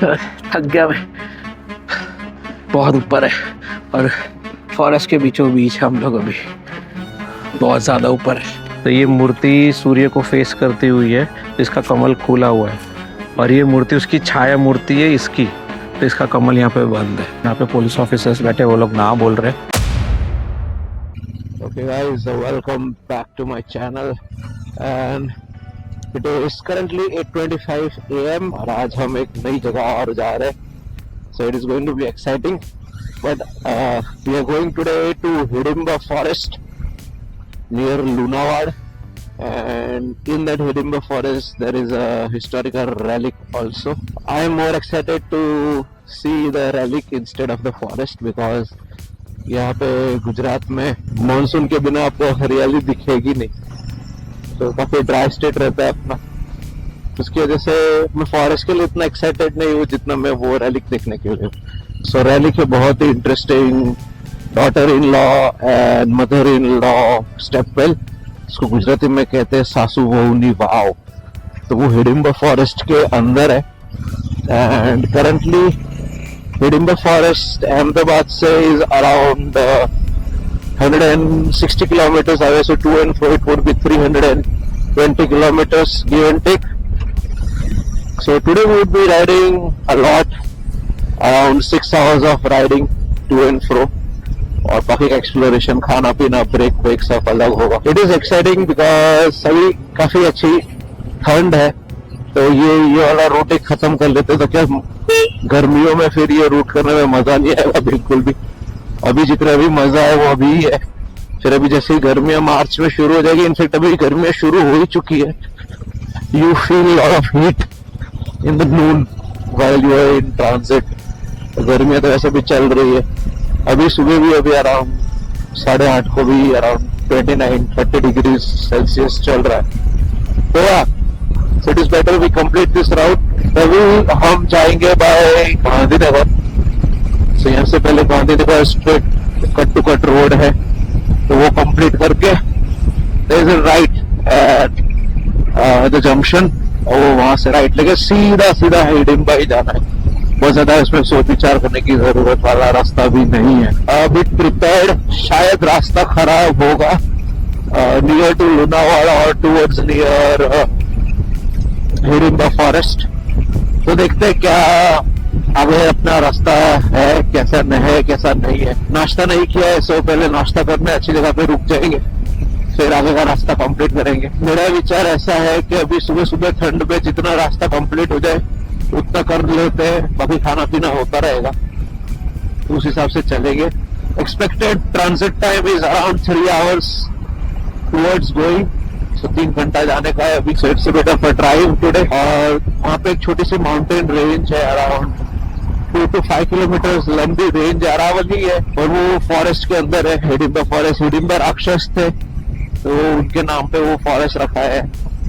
थक गया मैं, बहुत ऊपर है और फॉरेस्ट के बीचों बीच हम लोग अभी बहुत ज़्यादा ऊपर है। तो ये मूर्ति सूर्य को फेस करती हुई है, इसका कमल खुला हुआ है और ये मूर्ति उसकी छाया मूर्ति है इसकी, तो इसका कमल यहाँ पे बंद है। यहाँ पे पुलिस ऑफिसर्स बैठे, वो लोग ना बोल रहे। Okay guys, welcome back to my channel and it is currently 8:25 AM और आज हम एक नई जगह और जा रहे हैं, so it is going to be exciting, but we are going today to Hidimba Forest near Lunawad, and in that Hidimba Forest there is a historical relic also. I am more excited to see the relic instead of the forest because यहाँ पे गुजरात में monsoon के बिना आपको हरियाली दिखेगी नहीं, तो काफी ड्राई स्टेट रहता है अपना। उसकी वजह से मैं फॉरेस्ट के लिए इतना एक्साइटेड नहीं हूँ जितना मैं वो रैलिक देखने के लिए। सो रैलिक है बहुत ही interesting, daughter in law and mother in law stepwell, इसको गुजराती में कहते हैं सासू वहुनी वाव। तो वो हिडिंबा फॉरेस्ट के अंदर है and currently Hidimba Forest, Ahmedabad से is around 160 kilometers away, so to and fro it would be 320 kilometers give and take. So today we would be riding a lot, around 6 hours of riding to and fro, और बाकी का exploration, खाना पीना, break सब अलग होगा। It is exciting because सभी काफी अच्छी ठंड है, तो ये वाला रूट एक खत्म कर लेते तो क्या गर्मियों में फिर ये रूट करने में मजा नहीं आएगा बिल्कुल भी। अभी जितना भी मजा है वो अभी ही है, फिर अभी जैसे ही गर्मियां मार्च में शुरू हो जाएगी, इनफेक्ट अभी गर्मियां शुरू हो ही चुकी है। You feel lot of heat in the noon while you are in transit. गर्मियां तो वैसे भी चल रही है, अभी सुबह भी अभी अराउंड 8:30 को भी अराउंड 29-30 डिग्री सेल्सियस चल रहा है। तो so it is better we complete this route। तभी हम जाएंगे बाय गांधीनगर। so यहाँ से पहले Gandhinagar straight cut to cut road है, तो वो कंप्लीट करके there is a right at the junction, और वो वहां से राइट लेके सीधा हिडिंबा ही जाना है। बहुत ज्यादा इसमें सोच विचार करने की जरूरत वाला रास्ता भी नहीं है। बी प्रिपेयर्ड, शायद रास्ता खराब होगा नियर टू लुनावाड़ा और टूवर्ड्स नियर हिडिंबा फॉरेस्ट। तो देखते हैं क्या आगे अपना रास्ता है, कैसा नहीं है। नाश्ता नहीं किया है, सो पहले नाश्ता करने अच्छी जगह पे रुक जाएंगे, फिर आगे का रास्ता कंप्लीट करेंगे। मेरा विचार ऐसा है कि अभी सुबह सुबह ठंड में जितना रास्ता कंप्लीट हो जाए उतना कर लेते हैं, बाकी खाना पीना होता रहेगा, तो उस हिसाब से चलेंगे। Expected transit time is around 3 hours towards going, 3 घंटा जाने का है अभी। सो it's a bit of a drive today. और वहाँ पे एक छोटी सी माउंटेन रेंज है, अराउंड 2 to 5 किलोमीटर लंबी रेंज अरावली है, और वो फॉरेस्ट के अंदर है। हिडिंबा फॉरेस्ट, हिडिंबा राक्षस थे तो उनके नाम पे वो फॉरेस्ट रखा है।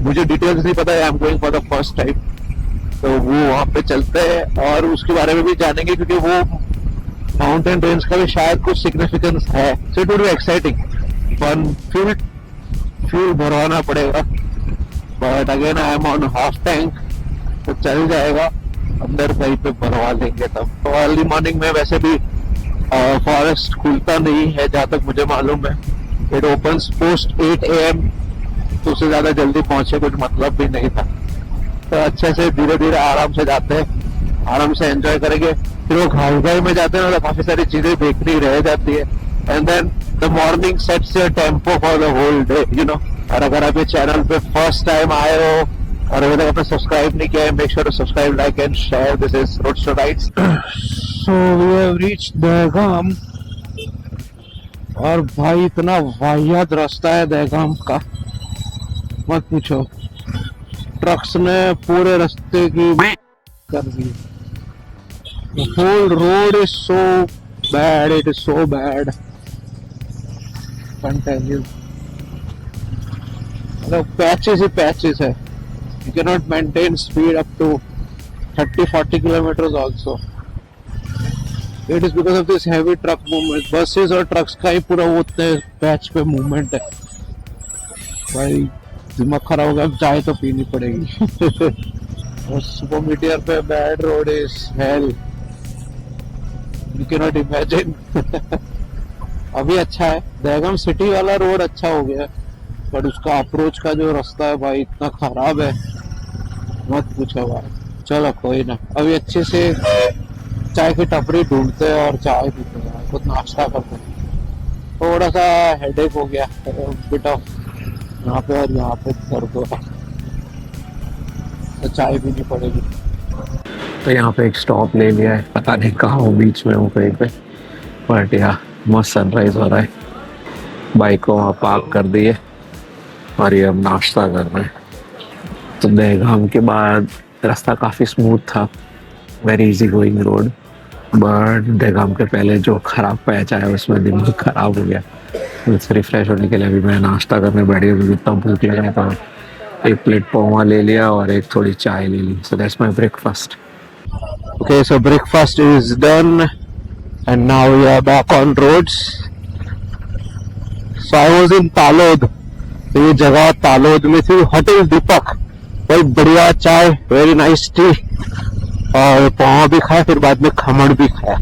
मुझे डिटेल्स नहीं पता है, I am going for the first time, तो वो वहाँ पे चलते हैं और उसके बारे में भी जानेंगे, क्योंकि वो माउंटेन रेंज का भी शायद कुछ सिग्निफिकेंस है। So it would be exciting fun. Fuel भरवाना पड़ेगा, but again I am on half tank, तो चल जाएगा। अंदर कहीं पे भरवा लेंगे तब। तो अर्ली मॉर्निंग में वैसे भी फॉरेस्ट खुलता नहीं है जहां तक मुझे मालूम है, इट ओपन्स पोस्ट 8 AM, तो उससे ज्यादा जल्दी पहुंचे कुछ मतलब भी नहीं था। तो अच्छे से धीरे धीरे आराम से जाते हैं, आराम से एंजॉय करेंगे। फिर वो घाई में जाते हैं ना, तो काफी सारी चीजें देखनी रह जाती है, and then the morning sets your tempo for the whole day, you know. और अगर आप ये चैनल पे फर्स्ट टाइम आए हो और अभी तक आपने सब्सक्राइब नहीं किया है, make sure to subscribe, like and share. This is Roadster Rides. So we have reached Dahegam, और भाई इतना वाहियात रास्ता है दहगाम का, मत पूछो। ट्रक्स ने पूरे रास्ते की कर दी। The whole road is so bad, it is so bad, can't tell you। मतलब पैचेस ही पैचेस है, you cannot maintain speed up to 30-40 kilometers also। It is because of this heavy truck movement। Buses और trucks का ही पूरा वो उतने patch पे movement है। भाई दिमाग खराब हो गया, अब चाय तो पीनी पड़ेगी। सुपर मीटियर पे bad road is hello, you can not imagine. अभी अच्छा है, दहगम सिटी वाला रोड अच्छा हो गया, बट उसका अप्रोच का जो रास्ता है भाई इतना खराब है, मत पूछो भाई। चलो कोई ना, अभी अच्छे से चाय की टपरी ढूंढते हैं और चाय पीते हैं, कुछ नाश्ता करते हैं। थोड़ा सा हेडेक हो गया बिट ऑफ यहाँ पे और यहाँ पे दर्द हो रहा, तो चाय पीनी पड़ेगी। तो यहाँ पे एक स्टॉप ले लिया है, पता नहीं कहाँ हो, बीच में हूँ कहीं पे, बट यहाँ मस्त सनराइज हो रहा है। बाइक को वहाँ पार्क कर दी है और ये अब नाश्ता करना है। तो दहगाम के बाद रास्ता काफ़ी स्मूथ था, very easy going road, but Dahegam के पहले जो खराब पैच आया उसमें दिमाग खराब हो गया। तो रिफ्रेश होने के लिए अभी मैं नाश्ता करने बैठी हूँ, इतना भूख लगा था। एक प्लेट पोहा ले लिया और एक थोड़ी चाय ले ली, so that's my breakfast. Okay, so breakfast is done and now we are back on roads. So I was in Talod, तो ये जगह तालोद में थी, होटल दीपक, बहुत बढ़िया चाय, वेरी नाइस टी, और पोहा भी खाया, फिर बाद में खमण भी खाया।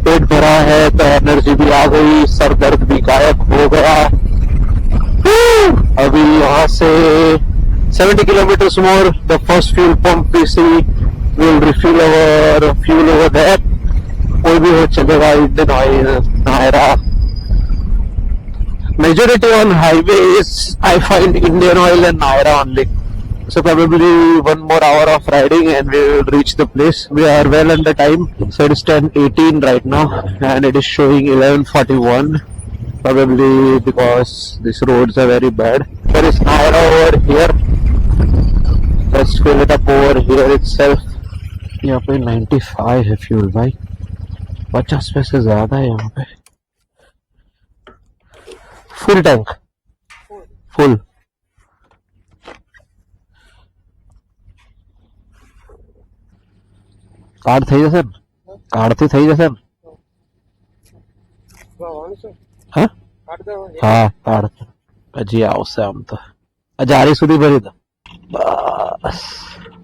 पेट भरा है तो एनर्जी भी आ गई, सर दर्द भी गायब हो गया। अभी यहाँ से 70 kilometers more, the first fuel pump we see, will refill our fuel over there. कोई भी हो चलेगा, Indian oil, Nayara. Majority on highways I find Indian oil and Naira only. So probably 1 more hour of riding and we will reach the place. We are well under time, so it is 10:18 right now and it is showing 11:41. Probably because these roads are very bad. There is Naira over here. Let's fill it up over here itself. यहाँ पे 95 है fuel भाई, 50 पैसे ज्यादा है यहाँ पे। Full tank, full. Card થઈ જશે ને? કાર્ડ થી થઈ જશે ને? હા હા, કાર્ડ હજી આવશે આમ તો, જારી સુધી ભરી દો બસ।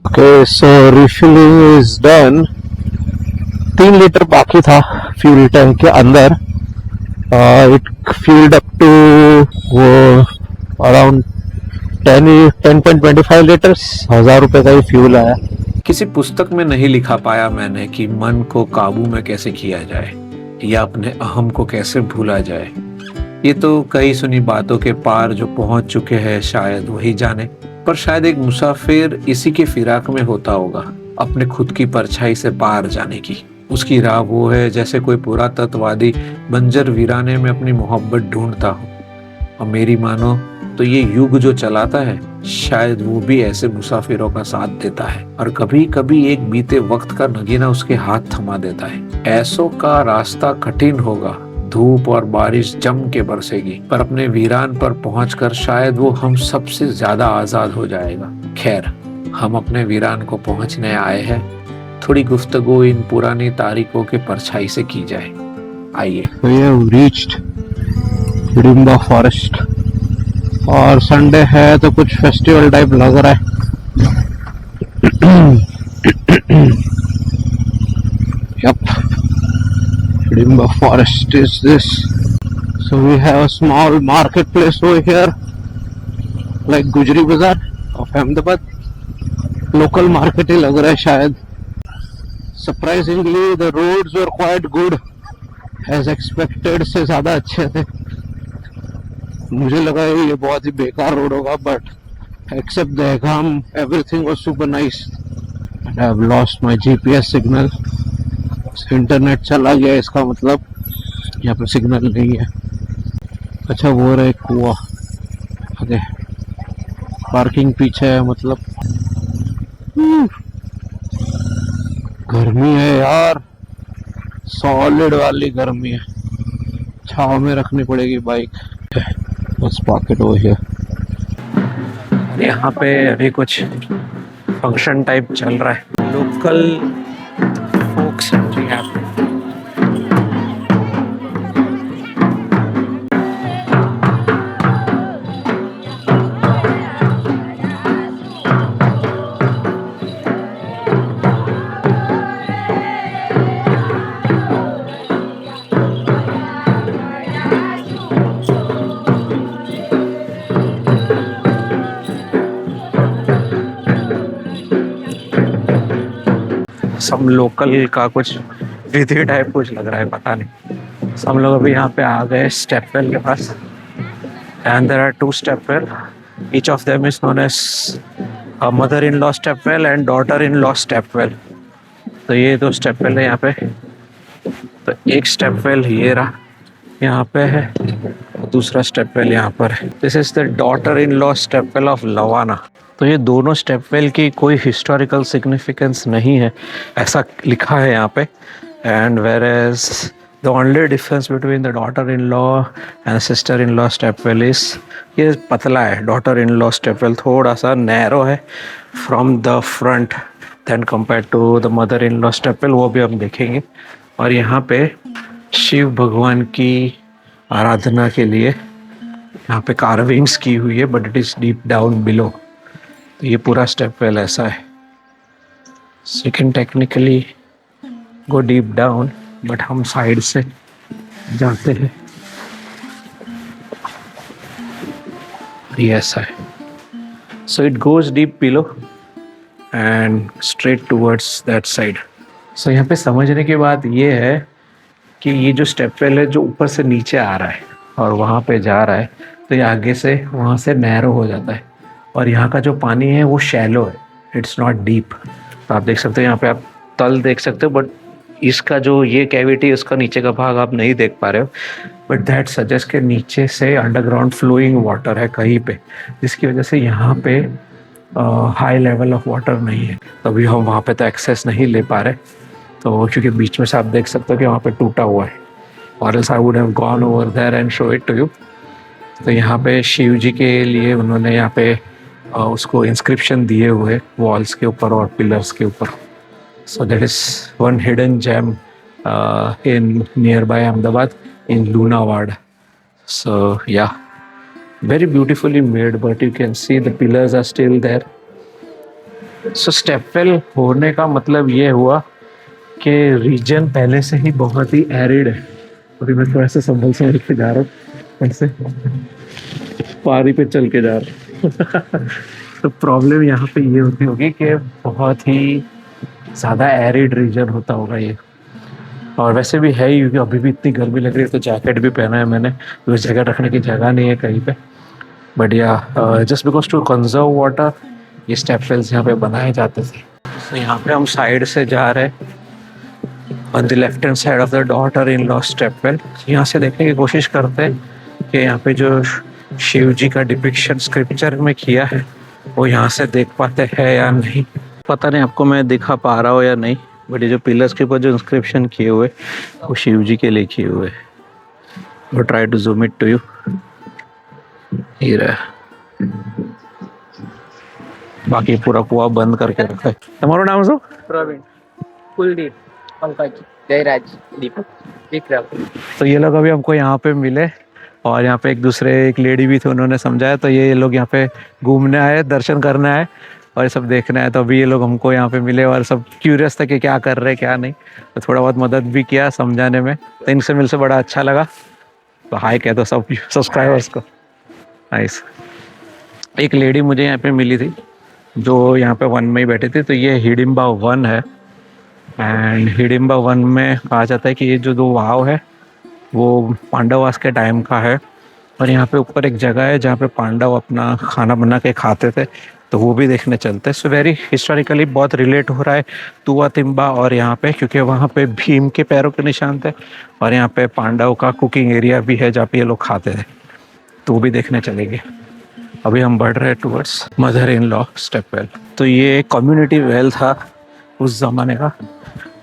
Okay, so refilling is done. 3 litre बाकी था फ्यूल टैंक के अंदर। इट फ्यूल्ड अप टू वो अराउंड 10.25 लीटर्स, 1000 रुपए का ही फ्यूल आया। किसी पुस्तक में नहीं लिखा पाया मैंने कि मन को काबू में कैसे किया जाए या अपने अहम को कैसे भूला जाए। ये तो कई सुनी बातों के पार जो पहुंच चुके हैं शायद वही जाने, पर शायद एक मुसाफिर इसी के फिराक में होता होगा, अपने खुद की परछाई से पार जाने की। उसकी राह वो है जैसे कोई पुरातत्ववादी बंजर वीराने में अपनी मोहब्बत ढूंढता हो। और मेरी मानो तो ये युग जो चलाता है शायद वो भी ऐसे मुसाफिरों का साथ देता है, और कभी कभी एक बीते वक्त का नगीना उसके हाथ थमा देता है। ऐसों का रास्ता कठिन होगा, धूप और बारिश जम के बरसेगी, पर अपने वीरान पर पहुंचकर शायद वो हम सबसे ज्यादा आजाद हो जाएगा। खैर, हम अपने वीरान को पहुंचने आए हैं, थोड़ी गुफ्तगू इन पुरानी तारीखों के परछाई से की जाए। आइए। We have reached Hidimba forest, और संडे है तो कुछ फेस्टिवल टाइप लग रहा है। Yep, Hidimba forest is this. So we have a small marketplace over here, like Gujri Bazaar of Ahmedabad. Local market ही लग रहा है शायद। Surprisingly, the roads were quite good, as expected से ज्यादा अच्छे थे। मुझे लगा ये बहुत ही बेकार रोड होगा, but except Dahegam everything was super nice. I have lost my GPS signal, internet चला गया, इसका मतलब यहाँ पे सिग्नल नहीं है। अच्छा, वो रहा एक कुआ आगे, पार्किंग पीछे है, मतलब गर्मी है यार, सॉलिड वाली गर्मी है, छाव में रखनी पड़ेगी bike. Let's park it over here. यहाँ पे अभी कुछ फंक्शन टाइप चल रहा है, लोकल फोक्स हैं जी यहाँ पे। सब लोकल का कुछ विधि टाइप कुछ लग रहा है, पता नहीं। So, हम लोग अभी यहाँ पे आ गए स्टेप वेल के पास, and there are 2 step well, each of them is known as mother in law step well and daughter in law step well. तो ये 2 स्टेप वेल है यहाँ पे। तो एक स्टेप वेल ये रहा यहाँ पे है, दूसरा स्टेप वेल यहाँ पर है। This is the daughter in law step well of Lavana. तो ये दोनों स्टेप वेल की कोई हिस्टोरिकल सिग्निफिकेंस नहीं है, ऐसा लिखा है यहाँ पे। And where as the only difference between the daughter in law and sister in law step well is, ये पतला है। Daughter in law step well थोड़ा सा नैरो है from the front then compare to the mother in law step well, वो भी हम देखेंगे। और यहाँ पे शिव भगवान की आराधना के लिए यहाँ पे कार्विंग्स की हुई है, but it is deep down below. तो ये पूरा स्टेप वेल ऐसा है। So you can technically go deep down, but हम साइड से जाते हैं। ये ऐसा है। So it goes deep below and straight towards that side. सो यहाँ पे समझने की बात ये है कि ये जो स्टेप वेल है जो ऊपर से नीचे आ रहा है और वहाँ पे जा रहा है, तो ये आगे से वहाँ से नैरो हो जाता है। और यहाँ का जो पानी है वो शैलो है, इट्स नॉट डीप। तो आप देख सकते हो यहाँ पे, आप तल देख सकते हो, बट इसका जो ये कैविटी, उसका नीचे का भाग आप नहीं देख पा रहे हो। बट दैट सजेस्ट के नीचे से अंडरग्राउंड फ्लोइंग वाटर है कहीं पे, जिसकी वजह से यहाँ पे हाई लेवल ऑफ वाटर नहीं है। तभी हम वहाँ पे तो एक्सेस नहीं ले पा रहे, तो क्योंकि बीच में से आप देख सकते हो कि वहाँ पे टूटा हुआ है, और else I would have gone over there and show it to you. तो यहाँ पे शिव जी के लिए उन्होंने यहाँ पे उसको इंस्क्रिप्शन दिए हुए वॉल्स के ऊपर और पिलर्स के ऊपर। So that is one hidden gem in nearby Ahmedabad in Lunawada. So yeah, very beautifully made, but you can see the pillars are still there. So step well होने का मतलब ये हुआ कि रीजन पहले से ही बहुत ही एरिड है। अभी मैं थोड़ा सा संभल के जा रहा हूँ, ऐसे पारी पे चल के जा रहा हूँ। तो प्रॉब्लम यहाँ पे ये होती होगी कि बहुत ही ज़्यादा एरिड रीजन होता होगा ये, और वैसे भी है ही, क्योंकि अभी भी इतनी गर्मी लग रही है। तो जैकेट भी पहना है मैंने, तो जैकेट रखने की जगह नहीं है कहीं पे। बट या just because to conserve water ये स्टेप वेल्स यहाँ पे बनाए जाते थे। तो यहाँ पे हम साइड से जा रहे हैं on the left hand side of the daughter in law step well. यहाँ से देखने की कोशिश करते हैं कि यहाँ पे जो शिव जी का डिपिक्शन स्क्रिप्चर में किया है वो यहाँ से देख पाते हैं या नहीं। पता नहीं आपको मैं दिखा पा रहा हूँ या नहीं, बट ये जो पिलर्स के ऊपर जो इंस्क्रिप्शन किए हुए वो शिव जी के लिए किए हुए। वो try to zoom it to you. ये रहा, बाकी पूरा कुआ बंद करके रखा है। तुम्हारा नाम શું? प्रवीण, कुलदीप, पंकज, जयराज, दीपक, विक्रम। तो ये लोग अभी हमको यहाँ पे मिले, और यहाँ पे एक लेडी भी थी, उन्होंने समझाया। तो ये लोग यहाँ पे घूमने आए, दर्शन करने आए और ये सब देखना है। तो अभी ये लोग हमको यहाँ पे मिले और सब क्यूरियस थे कि क्या कर रहे हैं क्या नहीं। तो थोड़ा बहुत मदद भी किया समझाने में। तो इनसे मिलकर बड़ा अच्छा लगा। तो हाय कह दो सब सब्सक्राइबर्स को। नाइस। एक लेडी मुझे यहाँ पे मिली थी जो यहाँ पे 1 में ही बैठी थी। तो ये हिडिंबा 1 है, एंड हिडिंबा 1 में कहा जाता है कि ये जो 2 वाव है वो पांडवास के टाइम का है। और यहाँ पे ऊपर एक जगह है जहाँ पे पांडव अपना खाना बना के खाते थे, तो वो भी देखने चलते हैं। सो वेरी हिस्टोरिकली बहुत रिलेट हो रहा है तुआ तिम्बा और यहाँ पे, क्योंकि वहाँ पे भीम के पैरों के निशान थे, और यहाँ पे पांडव का कुकिंग एरिया भी है जहाँ पे ये लोग खाते थे, तो वो भी देखने चलेंगे। अभी हम बढ़ रहे हैं towards mother in law step well. तो ये कम्युनिटी वेल था उस ज़माने का,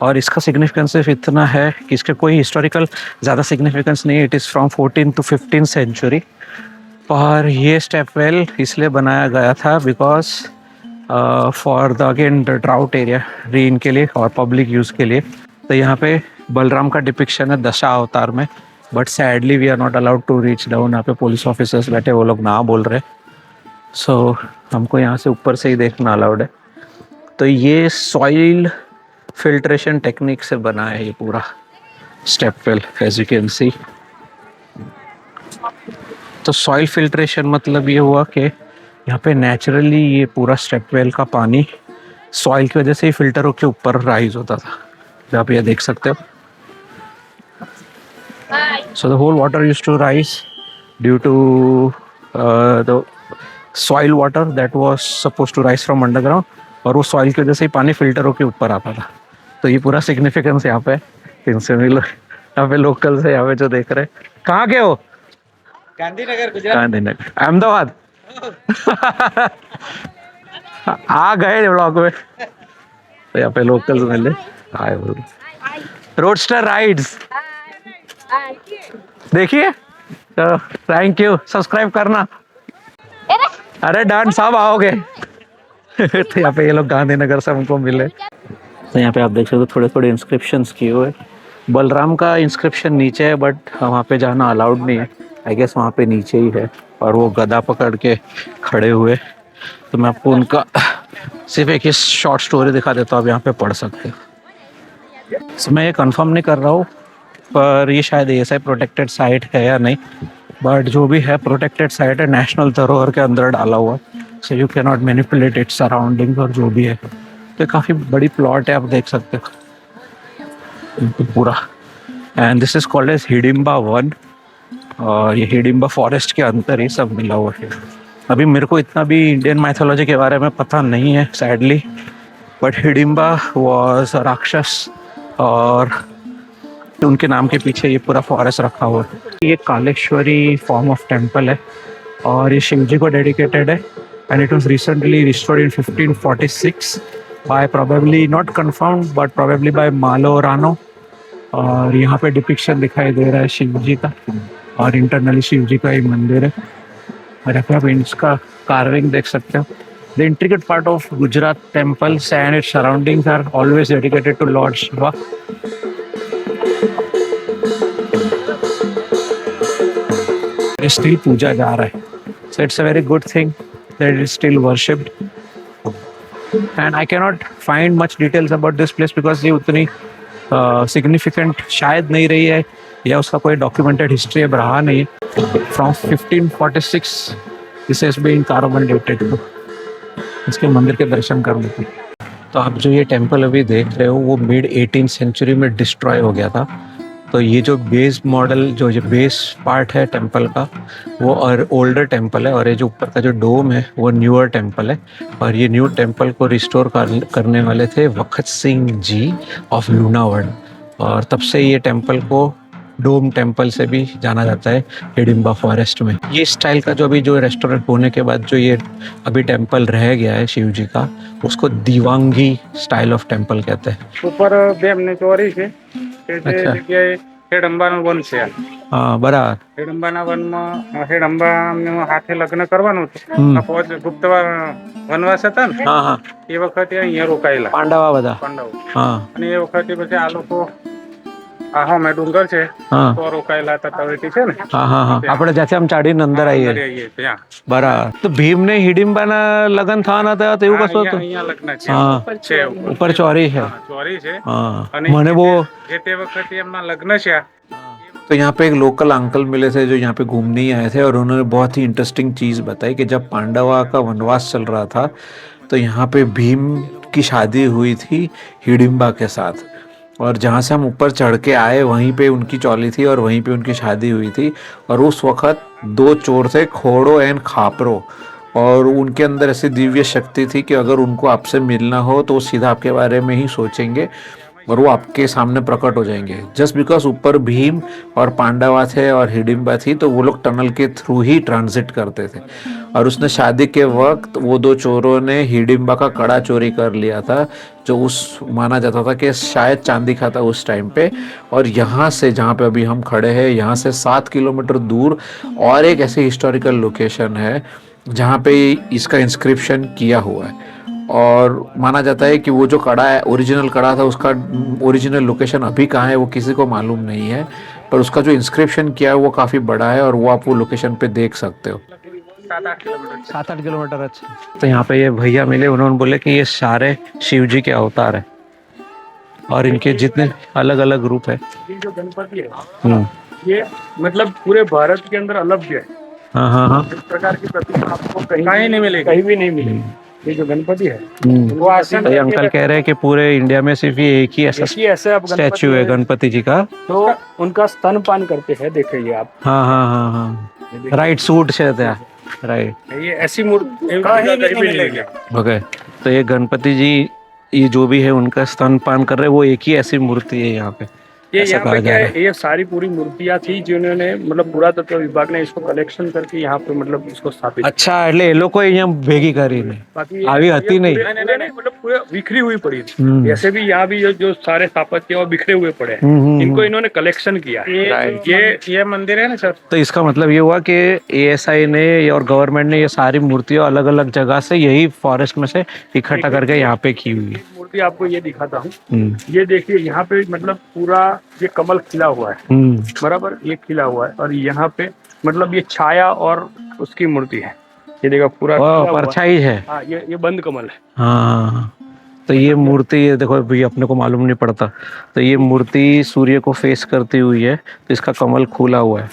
और इसका सिग्निफिकेंस सिर्फ इतना है कि इसका कोई हिस्टोरिकल ज़्यादा सिग्निफिकेंस नहीं है। It is from 14 to 15 century. और ये स्टेप वेल इसलिए बनाया गया था because for the again drought area, rain के लिए और पब्लिक यूज़ के लिए। तो यहाँ पे बलराम का डिपिक्शन है दशा अवतार में, but sadly we are not allowed to reach down. यहाँ पे पुलिस ऑफिसर्स बैठे, वो लोग ना बोल रहे। सो हमको यहाँ से ऊपर से ही देखना अलाउड है। तो ये सॉइल फिल्ट्रेशन टेक्निक से बना है ये पूरा step well, as you can see. तो सॉइल फिल्ट्रेशन मतलब ये हुआ कि यहाँ पे नेचुरली ये पूरा स्टेप वेल का पानी सॉइल की वजह से ही फिल्टरों के ऊपर राइज होता था, जो आप ये देख सकते हो। So the whole water used to rise due to the soil water that was suppose to rise from underground, और वो सॉइल की वजह से ही पानी फिल्टरों के ऊपर आता था। तो ये पूरा सिग्निफिकेंस यहाँ पे इनसे मिलो, यहाँ पे लोकल से यहाँ पे जो देख रहे हैं। कहाँ के हो? गांधीनगर गुजरात। गांधीनगर, अहमदाबाद। आ गए ब्लॉग में, तो यहाँ पे लोकल्स मिले, आए बोल रोडस्टर राइड्स देखिए। तो थैंक यू, सब्सक्राइब करना। अरे डन, सब आओगे। तो यहाँ पे ये लोग गांधीनगर से हमको मिले। तो यहाँ पे आप देख सकते हो थोड़े थोड़े इंस्क्रिप्शंस किए हुए। बलराम का इंस्क्रिप्शन नीचे है, बट वहाँ पे जाना अलाउड नहीं है। आई गेस वहाँ पे नीचे ही है, और वो गदा पकड़ के खड़े हुए। तो मैं आपको उनका सिर्फ एक ही शॉर्ट स्टोरी दिखा देता हूँ, आप यहाँ पे पढ़ सकते हो। तो मैं ये कंफर्म नहीं कर रहा हूँ, पर ये शायद ऐसा प्रोटेक्टेड साइट है या नहीं, बट जो भी है प्रोटेक्टेड साइट है, नेशनल धरोहर के अंदर डाला हुआ, सो you can not manipulate its surrounding और जो भी है। तो काफ़ी बड़ी प्लॉट है, आप देख सकते हो पूरा। And this is called as Hidimba 1, और ये हिडिम्बा फॉरेस्ट के अंदर ही सब मिला हुआ है। अभी मेरे को इतना भी इंडियन माइथोलॉजी के बारे में पता नहीं है सैडली, बट हिडिम्बा वाज राक्षस, और उनके नाम के पीछे ये पूरा फॉरेस्ट रखा हुआ है। ये कालेश्वरी फॉर्म ऑफ टेम्पल है, और ये शिव जी को डेडिकेटेड है। And it was recently restored in 1546 by probably, not confirmed but probably by मालो रानो। और यहाँ पे डिपिक्शन दिखाई दे रहा है शिव जी का, और इंटरनली शिव जी का ही मंदिर है। और यहाँ पे आप इसका कार्विंग देख सकते हो। The intricate part of Gujarat temples and its surroundings are always dedicated to Lord Shiva. Still पूजा जा रहा है, so it's a very good thing that is still worshipped. And I can not find much details about this place because ये उतनी significant शायद नहीं रही है, या उसका कोई डॉक्यूमेंटेड हिस्ट्री अब रहा नहीं है। From 1546 this has been carbon dated. इसके मंदिर के दर्शन कर लेते। तो आप जो ये टेम्पल अभी देख रहे हो वो मिड 18th सेंचुरी में डिस्ट्रॉय हो गया था। तो ये जो बेस मॉडल, जो ये बेस पार्ट है टेम्पल का, वो और ओल्डर टेम्पल है, और ये जो ऊपर का जो डोम है वो न्यूअर टेम्पल है। और ये न्यू टेम्पल को रिस्टोर करने वाले थे वखत सिंह जी ऑफ लूनावड़, और तब से ये टेम्पल को डोम टेम्पल से भी जाना जाता है हिडिम्बा फॉरेस्ट में। ये स्टाइल का जो अभी जो रेस्टोरेंट होने के बाद जो ये अभी टेम्पल रह गया है शिव जी का, उसको दिवांगी स्टाइल ऑफ टेम्पल कहते हैं। ઉપર બે એમને ચોરી છે કે જે અચ્છા. જગ્યાએ હેડંબાનો વન છે. हाँ बराबर। હેડંબાના વનમાં હેડંબા હાથે લગ્ન કરવાનું હતું. હમ. આ પોચ ગુપ્ત વનવાસ હતા ને हाँ हाँ, એ વખતે અહીંયા રોકાયેલા पांडवा बता। પાંડવો, हाँ અને એ વખતે પછી આ લોકો આહોમે ડુંગર છે हाँ તો રોકાયેલા હતા. તળેટી છે ને हाँ हाँ हाँ, આપણે જ્યાંથી આમ ચાડીને અંદર અંદર આવીએ આવીએ ત્યાં. બરાબર। તો ભીમને હિડિમ્બાના લગન થવાના હતા તો એવું કશું અહીંયા હતું? અહીંયા લગ્ન છે. હા. છે ઉપર ચોરી છે। હા, ચોરી છે. हाँ, અને મને वो જે તે વખતે એમના લગ્ન છે. तो यहाँ पे एक लोकल अंकल मिले थे जो यहाँ पे घूमने ही आए थे, और उन्होंने बहुत ही इंटरेस्टिंग चीज़ बताई कि जब पांडवा का वनवास चल रहा था तो यहाँ पे भीम की शादी हुई थी हिडिम्बा के साथ, और जहाँ से हम ऊपर चढ़ के आए वहीं पे उनकी चौली थी और वहीं पे उनकी शादी हुई थी। और उस वक्त दो चोर थे, खोड़ो एंड खापरो, और उनके अंदर ऐसी दिव्य शक्ति थी कि अगर उनको आपसे मिलना हो तो वो सीधा आपके बारे में ही सोचेंगे और वो आपके सामने प्रकट हो जाएंगे। जस्ट बिकॉज ऊपर भीम और पांडवा थे और हिडिम्बा थी, तो वो लोग टनल के थ्रू ही ट्रांजिट करते थे। और उसने शादी के वक्त वो दो चोरों ने हिडिम्बा का कड़ा चोरी कर लिया था, जो उस माना जाता था कि शायद चांदी का था उस टाइम पे। और यहाँ से जहाँ पे अभी हम खड़े हैं, यहाँ से 7 किलोमीटर दूर और एक ऐसे हिस्टोरिकल लोकेशन है जहाँ पे इसका इंस्क्रिप्शन किया हुआ है। और माना जाता है कि वो जो कड़ा है, ओरिजिनल कड़ा था, उसका ओरिजिनल लोकेशन अभी कहाँ है वो किसी को मालूम नहीं है, पर उसका जो इंस्क्रिप्शन किया है वो काफ़ी बड़ा है, और वो आप वो लोकेशन पे देख सकते हो। 7-8 किलोमीटर। अच्छा। तो यहाँ पे ये भैया मिले, उन्होंने बोले कि ये सारे शिव जी के अवतार है, और इनके जितने अलग अलग रूप है। ये जो गणपति है ये मतलब पूरे भारत के अंदर अलग है। हाँ हाँ हाँ। इस प्रकार की प्रतिमा आपको कहीं नहीं मिलेगी, कहीं भी नहीं मिलेगी। ये जो गणपति है वो आसन तो ये अंकल कह रहे हैं कि पूरे इंडिया में सिर्फ ये एक ही ऐसा ऐसे अब स्टैचू है गणपति जी का। तो उनका स्तनपान करते हैं, देखिए आप। हाँ हाँ हाँ हाँ, राइट, सूट शायद है, राइट। ये ऐसी मूर्ति कहीं भी नहीं मिलेगी। ओके, तो ये गणपति जी ये जो भी है उनका स्तनपान कर रहे हैं, वो एक ही ऐसी मूर्ति है यहाँ पे, ये ऐसा यहाँ कहा पे जा क्या रहा है, ये सारी पूरी मूर्तियां थी जिन्होंने मतलब पुरातत्व विभाग ने इसको कलेक्शन करके यहाँ पे मतलब इसको स्थापित। अच्छा, એટલે એ લોકો અહીંયા ભેગી કરીને बाकी આવી હતી नहीं। नहीं, मतलब पूरे बिखरी हुई पड़ी थी। हम्म। ऐसे भी यहाँ भी जो सारे स्थापत्य वो बिखरे हुए पड़े हैं, इनको इन्होंने कलेक्शन किया है। राइट। ये मंदिर है ना सर, तो इसका मतलब ये हुआ कि एएसआई ने और गवर्नमेंट ने ये सारी मूर्तियां अलग अलग जगह से यही फॉरेस्ट में से इकट्ठा करके यहाँ पे की हुई है। मूर्ति आपको ये दिखाता हूँ, ये देखिए यहाँ पे मतलब पूरा ये कमल खिला हुआ है, बराबर ये खिला हुआ है, और यहाँ पे मतलब ये छाया और उसकी मूर्ति है, ये देखो पूरा खिला हुआ है। परछाई है। हाँ, ये बंद कमल है। हाँ, तो ये मूर्ति ये देखो अभी अपने को मालूम नहीं पड़ता, तो ये मूर्ति सूर्य को फेस करती हुई है, तो इसका कमल खुला हुआ है,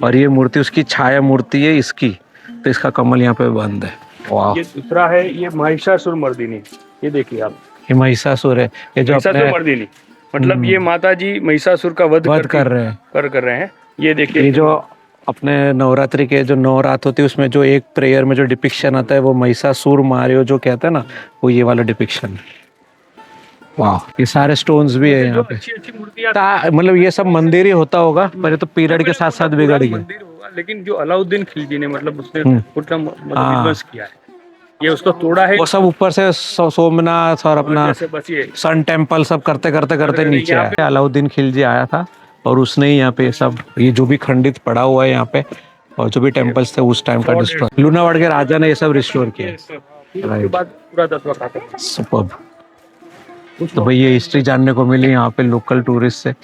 और ये मूर्ति उसकी छाया मूर्ति है इसकी, तो इसका कमल यहाँ पे बंद है। वाह। ये दूसरा है, ये महिषासुर मर्दिनी, ये देखिए आप, ये महिषासुर है, ये जो महिषासुर मर्दिनी मतलब ये माता जी महिषासुर का वध कर रहे हैं, कर रहे हैं। ये देखिए, ये जो अपने नवरात्रि के जो 9 रात होती है उसमें जो एक प्रेयर में जो डिपिक्शन आता है वो महिषासुर मारियो जो कहते हैं ना, वो ये वाला डिपिक्शन। वाह, ये सारे स्टोन्स भी है यहाँ पे। अच्छी मूर्तियां, मतलब ये सब मंदिर ही होता होगा, पर ये तो पीरियड के साथ साथ बिगड़ गया। मंदिर होगा, लेकिन जो अलाउद्दीन खिलजी ने मतलब उसने उतना मतलब हाँ। विध्वंस किया है, ये उसको तोड़ा है। वो सब ऊपर से सोमनाथ और अपना जैसे बस ये सन टेम्पल सब करते करते करते नीचे आया। अलाउद्दीन खिलजी आया था और उसने ही यहाँ पे सब ये जो भी खंडित पड़ा हुआ है यहाँ पे और जो भी टेम्पल्स थे उस टाइम का डिस्ट्रॉय, लूनावाड़ के राजा ने ये सब रिस्टोर किया। उसके बाद पूरा दसवां खाता। सुपर्ब। तो भाई ये हिस्ट्री जानने को मिली यहाँ पे लोकल टूरिस्ट से।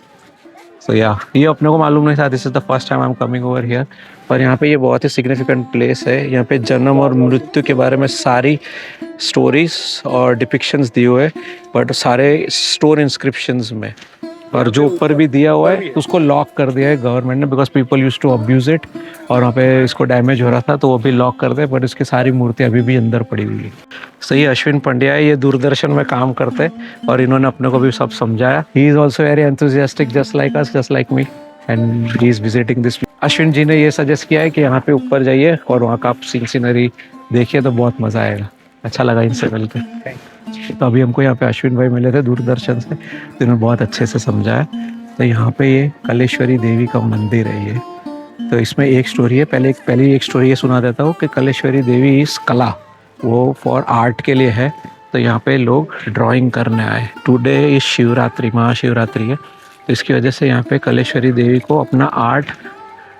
सो या ये अपने को मालूम नहीं था, this is the first time I am coming over here. पर यहाँ पे ये बहुत ही सिग्निफिकेंट प्लेस है, यहाँ पे जन्म और मृत्यु के बारे में सारी स्टोरीज और डिपिक्शंस दिए हुए, बट सारे स्टोन इंस्क्रिप्शंस में, और जो ऊपर भी दिया हुआ है उसको लॉक कर दिया है गवर्नमेंट ने, because people use to abuse it, और वहाँ पे इसको डैमेज हो रहा था तो वो भी लॉक कर दे, बट इसकी सारी मूर्ति अभी भी अंदर पड़ी हुई है। सही, अश्विन पंड्या है, ये दूरदर्शन में काम करते हैं और इन्होंने अपने को भी सब समझाया। He is also very enthusiastic just like us, just like me, and he is visiting this. Ashwin ji ने ये सजेस्ट किया है कि यहाँ पे ऊपर जाइए और वहाँ का आप सीनरी देखिए तो बहुत मजा आएगा। अच्छा लगा इनसे मिलकर। तो अभी हमको यहाँ पे अश्विन भाई मिले थे दूरदर्शन से, तो इन्होंने बहुत अच्छे से समझाया। तो यहाँ पे ये कलेश्वरी देवी का मंदिर है ये, तो इसमें एक स्टोरी है। पहले एक स्टोरी ये सुना देता हूँ कि कलेश्वरी देवी इस कला वो फॉर आर्ट के लिए है, तो यहाँ पे लोग ड्राइंग करने आए। टुडे इस शिवरात्रि, महाशिवरात्रि है, तो इसकी वजह से यहाँ पे कलेश्वरी देवी को अपना आर्ट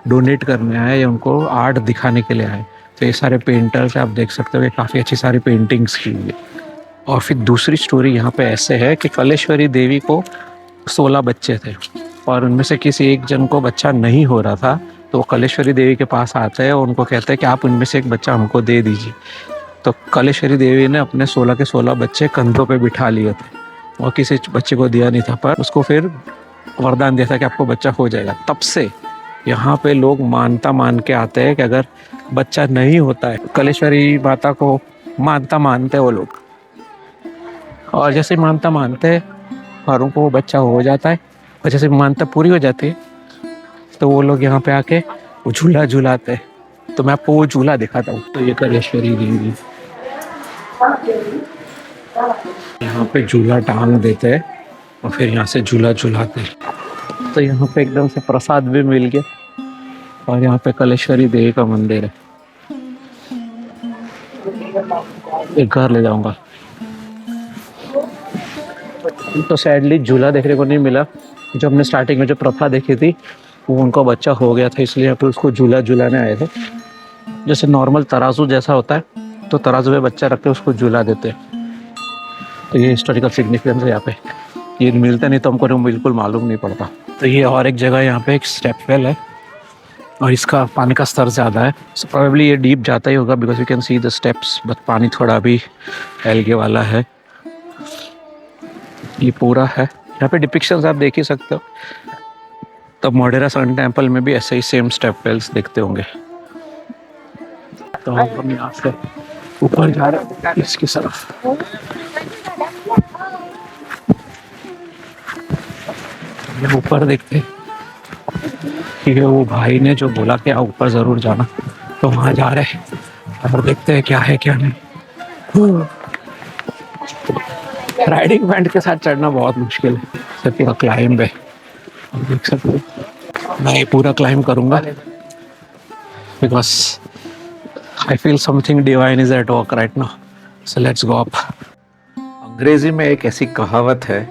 डोनेट करने आए या उनको आर्ट दिखाने के लिए आए। तो ये सारे पेंटर्स आप देख सकते हो कि काफ़ी अच्छी सारी पेंटिंग्स की हुई है। और फिर दूसरी स्टोरी यहाँ पे ऐसे है कि कलेश्वरी देवी को 16 बच्चे थे और उनमें से किसी एक जन को बच्चा नहीं हो रहा था, तो वो कलेश्वरी देवी के पास आते हैं और उनको कहते हैं कि आप उनमें से एक बच्चा हमको दे दीजिए। तो कलेश्वरी देवी ने अपने 16 के 16 बच्चे कंधों पे बिठा लिए थे और किसी बच्चे को दिया नहीं था, पर उसको फिर वरदान दिया था कि आपको बच्चा हो जाएगा। तब से यहाँ पे लोग मानता मान के आते हैं कि अगर बच्चा नहीं होता है, कलेश्वरी माता को मानते हैं वो लोग, और जैसे मानता मानते हैं और उनको वो बच्चा हो जाता है, और जैसे मानता पूरी हो जाती है तो वो लोग यहाँ पे आके वो झूला झूलाते हैं। तो मैं आपको वो झूला दिखाता हूँ। तो ये कलेश्वरी देवी यहाँ पे झूला टांग देते हैं और फिर यहाँ से झूला झूलाते हैं। तो यहाँ पे एकदम से प्रसाद भी मिल गया और यहाँ पे कलेश्वरी देवी का मंदिर है। एक घर ले जाऊंगा। तो सैडली झूला देखने को नहीं मिला। जो हमने स्टार्टिंग में जो प्रथा देखी थी वो उनका बच्चा हो गया था, इसलिए यहाँ पे उसको झूला झूलाने आए थे। जैसे नॉर्मल तराजू जैसा होता है तो तराजू में बच्चा रख के उसको झूला देते हैं। तो ये हिस्टोरिकल सिग्निफिकेंस है यहाँ पे, ये मिलता नहीं तो हमको बिल्कुल मालूम नहीं पड़ता। तो ये और एक जगह यहाँ पे एक स्टेप वेल है और इसका पानी का स्तर ज़्यादा है, सो प्रोबेबली ये डीप जाता ही होगा because you can see the steps, but पानी थोड़ा भी एल्गे वाला है। ये पूरा है, यहाँ पे डिपिक्शंस आप देख ही सकते हो। तब मोढेरा सन टेम्पल में भी ऐसे ही सेम स्टेप वेल्स देखते होंगे। तो हम यहाँ से ऊपर जा रहे हैं इसकी तरफ। ये ऊपर देखते हैं कि वो भाई ने जो बोला कि आप ऊपर जरूर जाना, तो वहां जा रहे हैं और देखते हैं क्या है क्या नहीं। राइडिंग बैंड के साथ चढ़ना बहुत मुश्किल है, से पूरा क्लाइंब है। आप देख सकते हो मैं ये पूरा क्लाइंब करूंगा because I feel something divine is at work right now, so let's go up. अंग्रेजी में एक ऐसी कहावत है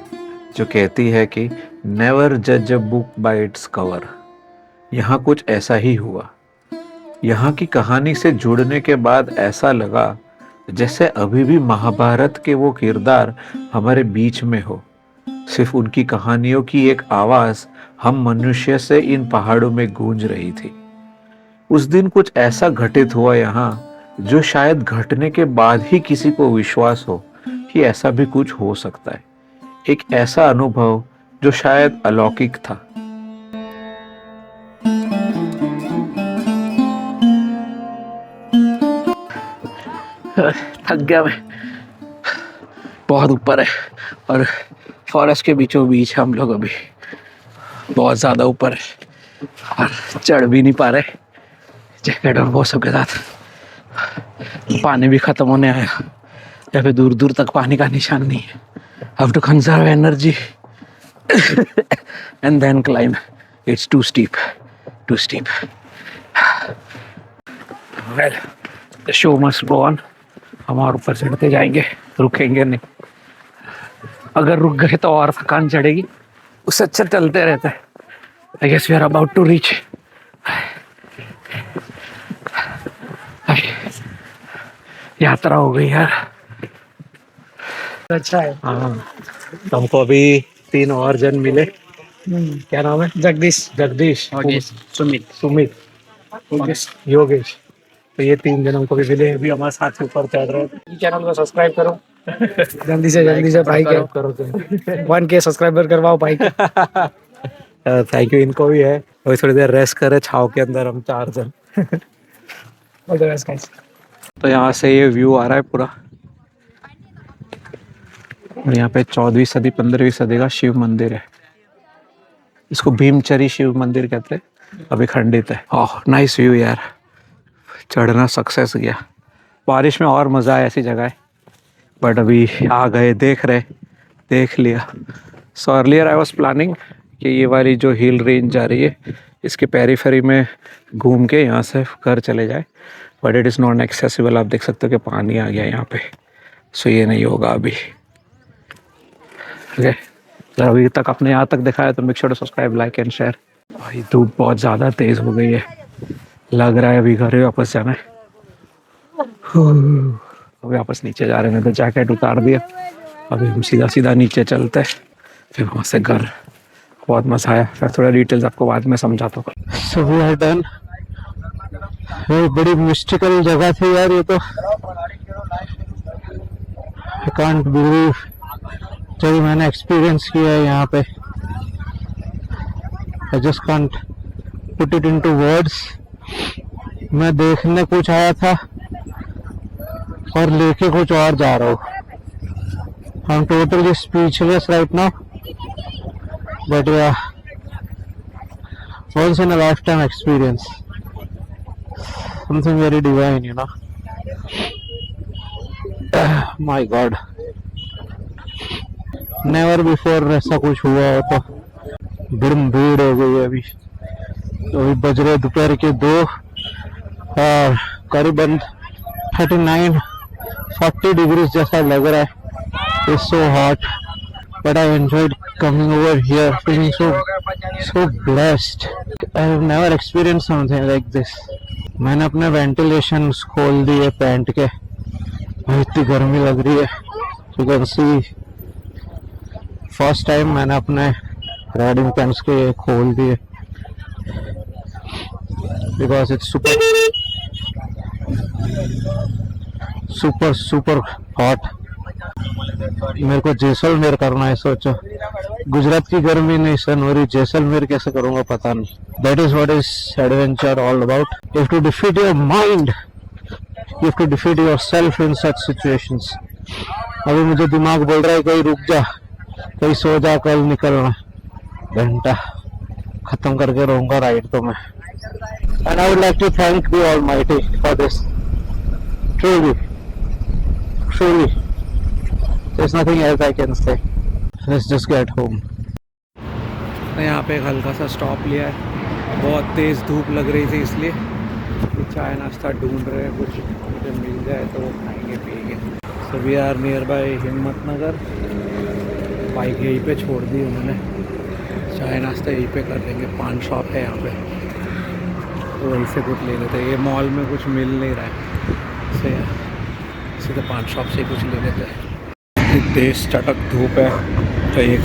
जो कहती है कि नेवर जज a book by its cover. यहाँ कुछ ऐसा ही हुआ। यहाँ की कहानी से जुड़ने के बाद ऐसा लगा जैसे अभी भी महाभारत के वो किरदार हमारे बीच में हो। सिर्फ उनकी कहानियों की एक आवाज हम मनुष्य से इन पहाड़ों में गूंज रही थी। उस दिन कुछ ऐसा घटित हुआ यहाँ जो शायद घटने के बाद ही किसी को विश्वास हो कि ऐसा भी कुछ हो सकता है। एक ऐसा अनुभव जो शायद अलौकिक था। थक गया मैं, बहुत ऊपर है और फॉरेस्ट के बीचों बीच हम लोग अभी बहुत ज़्यादा ऊपर है और चढ़ भी नहीं पा रहे जैकेट और वो सब के साथ। पानी भी ख़त्म होने आया, या फिर दूर दूर तक पानी का निशान नहीं है। Have to conserve energy and then climb, it's too steep, too steep. Well the show must go on. हम और ऊपर चढ़ते जाएंगे, रुकेंगे नहीं। अगर रुक गए तो और थकान चढ़ेगी, उससे अच्छा चलते रहते हैं। I guess we are about to reach. यात्रा हो गई यार, अच्छा है। हाँ, हमको अभी 3 और जन मिले। क्या नाम है? जगदीश, सुमित, योगेश। तो ये 3 जन हमको भी मिले, अभी हमारे साथ से ऊपर चढ़ रहे हैं। चैनल को सब्सक्राइब करो जल्दी से भाई के करो 1K सब्सक्राइबर करवाओ भाई के। Thank you. इनको भी है, अभी थोड़ी देर रेस्ट करे छाव के अंदर हम 4 जन। All the best guys. तो यहाँ से ये व्यू आ रहा है पूरा। और यहाँ पे 14वीं सदी 15वीं सदी का शिव मंदिर है। इसको भीमचरी शिव मंदिर कहते हैं, अभी खंडित है। ओह नाइस व्यू यार, चढ़ना सक्सेस गया। बारिश में और मज़ा आया ऐसी जगह है, बट अभी आ गए, देख लिया। So earlier I was planning कि ये वाली जो हिल रेंज जा रही है इसके पेरीफेरी में घूम के यहाँ से घर चले जाए, but it is not accessible. आप देख सकते हो कि पानी आ गया यहाँ पे, सो ये नहीं होगा अभी। ओके, तो अभी तक अपने यहाँ तक दिखाया तो make sure to subscribe, like and share. भाई धूप बहुत ज़्यादा तेज़ हो गई है, लग रहा है अभी घर वापस जाना है। अभी वापस नीचे जा रहे हैं, तो जैकेट उतार दिया। अभी हम सीधा नीचे चलते हैं, फिर वहाँ से घर। बहुत मज़ा आया, फिर थोड़ा डिटेल्स आपको बाद में समझाता हूँ। So we are done. बड़ी मिस्टिकल जगह थी यार ये तो। आई कांट बिलीव जो मैंने एक्सपीरियंस किया है यहाँ पे। I just can't put it into words. मैं देखने कुछ आया था और लेके कुछ और जा रहा हूँ। I am totally speechless right now, but या once in a lifetime experience, something very divine, you know. My God, never before ऐसा कुछ हुआ हो। तो भीड़ हो गई है अभी। तो अभी बज रहे दोपहर के 2 और करीबन 39-40 डिग्री जैसा लग रहा है। It's so hot, but I enjoyed coming over here, feeling so blessed. I have never experienced something like this. मैंने अपने वेंटिलेशन खोल दिए पैंट के, इतनी गर्मी लग रही है। You can see, first time मैंने अपने राइडिंग पैंट्स के खोल दिए because it's super hot. मेरे को जैसलमेर करना है। सोचो, गुजरात की गर्मी नहीं सहन हो रही, जैसलमेर कैसे करूंगा पता नहीं। That is what is adventure all about. If two defeat your mind You have to defeat yourself in such situations. अभी मुझे दिमाग बोल रहा है कहीं रुक जा, कहीं सो जा, कल निकलना, घंटा खत्म करके रहूंगा राइड तो मैं. And I would like to thank the Almighty for this. Truly, there's nothing else I can say. Let's just get home. यहाँ पे एक हल्का सा स्टॉप लिया है, बहुत तेज़ धूप लग रही थी इसलिए चाय नाश्ता ढूंढ रहे हैं, कुछ मुझे मिल जाए तो वो खाएंगे पिएंगे. So we are near by Himmat Nagar. Bike यहीं पे छोड़ दी उन्होंने, चाय नाश्ता यहीं पे कर लेंगे. पान शॉप है यहाँ पे तो वहीं से कुछ ले लेते हैं. ये मॉल में कुछ मिल नहीं रहा है, सीधे पान शॉप से कुछ ले लेते हैं. तेज चटक धूप है तो एक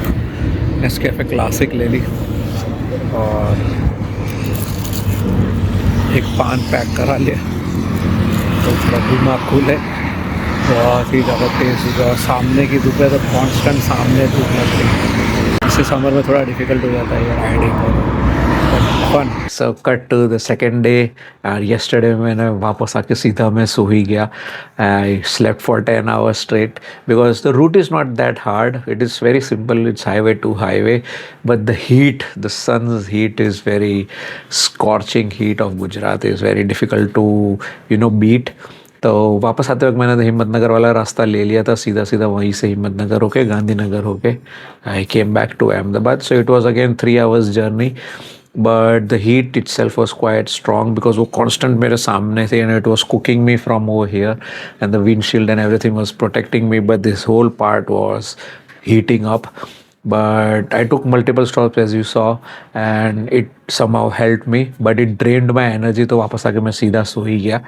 नेस्कैफे क्लासिक ले ली और एक पान पैक करा लिया. तो थोड़ा दिमाग खुल है, बहुत ही ज़्यादा तेज़ धूप है और सामने की धूप है तो कांस्टेंट सामने धूप लग रही है. इससे समर में थोड़ा डिफिकल्ट हो जाता है ये राइडिंग और fun. So cut to the second day. और येस्टरडे मैंने वापस आके सीधा मैं सो ही गया. I slept for 10 hours straight because the route is not that hard. It is very simple. It's highway to highway, but the heat, the sun's heat is very scorching heat of Gujarat is very difficult to beat. तो वापस आते वक्त मैंने हिम्मतनगर वाला रास्ता ले लिया था, सीधा सीधा वहीं से हिम्मतनगर होके गांधीनगर होके I came back to Ahmedabad. So it was again 3 hours journey. But the heat itself was quite strong because वो constant मेरे सामने थे and it was cooking me from over here and the windshield and everything was protecting me, but this whole part was heating up. But I took multiple stops as you saw and it somehow helped me, but it drained my energy. तो वापस आके मैं सीधा सो ही गया.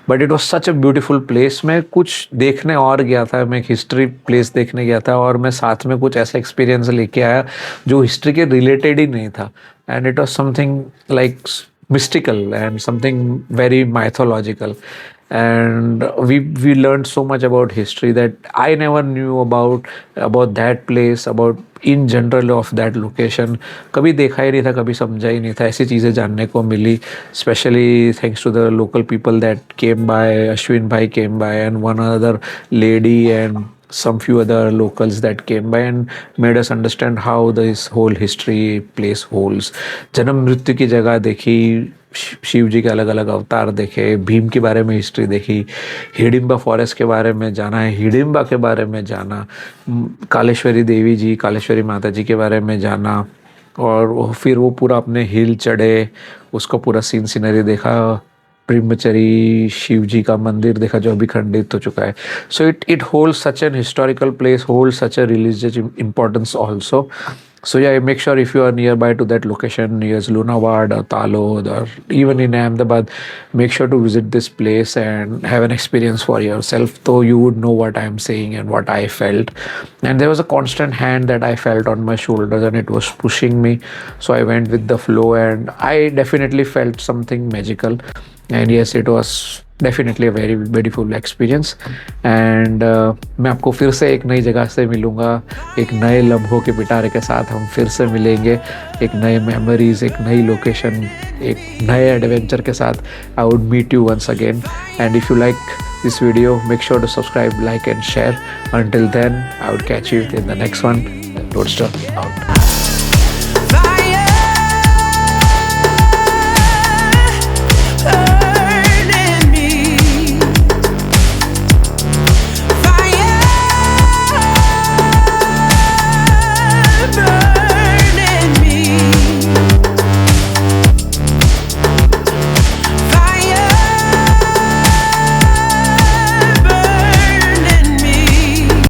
But it was such a beautiful place. मैं कुछ देखने और गया था, मैं एक हिस्ट्री प्लेस देखने गया था और मैं साथ में कुछ ऐसा एक्सपीरियंस लेके आया जो हिस्ट्री के रिलेटेड ही नहीं था. And it was something like mystical and something very mythological. And we learned so much about history that I never knew about that place, about in general of that location. कभी देखा ही नहीं था, कभी समझा ही नहीं था. ऐसी चीज़ें जानने को मिली, especially thanks to the local people that came by. Ashwin bhai came by and one other lady and some few other locals that came by and made us understand how this whole history place holds. जन्म मृत्यु की जगह देखी, शिव जी के अलग अलग अवतार देखे, भीम के बारे में हिस्ट्री देखी, हिडिंबा फॉरेस्ट के बारे में जाना है, हिडिंबा के बारे में जाना, कालेश्वरी देवी जी, कालेश्वरी माता जी के बारे में जाना और फिर वो पूरा अपने हिल चढ़े, उसका पूरा सीनरी देखा. ब्रह्मचरी शिव जी का मंदिर देखा जो अभी खंडित हो चुका है. So it holds such an historical place, holds such a religious importance also. So yeah, make sure if you are nearby to that location, near Lunawad or Talod or even in Ahmedabad, make sure to visit this place and have an experience for yourself, so you would know what I am saying and what I felt. And there was a constant hand that I felt on my shoulders and it was pushing me. So I went with the flow and I definitely felt something magical. And yes, it was definitely a very beautiful experience. And मैं आपको फिर से एक नई जगह से मिलूँगा, एक नए लम्हों के पिटारे के साथ हम फिर से मिलेंगे, एक नए मेमोरीज, एक नई लोकेशन, एक नए एडवेंचर के साथ. I would meet you once again. And if you like this video, make sure to subscribe, like and share. Until then, I would catch you in the next one. Roadster out.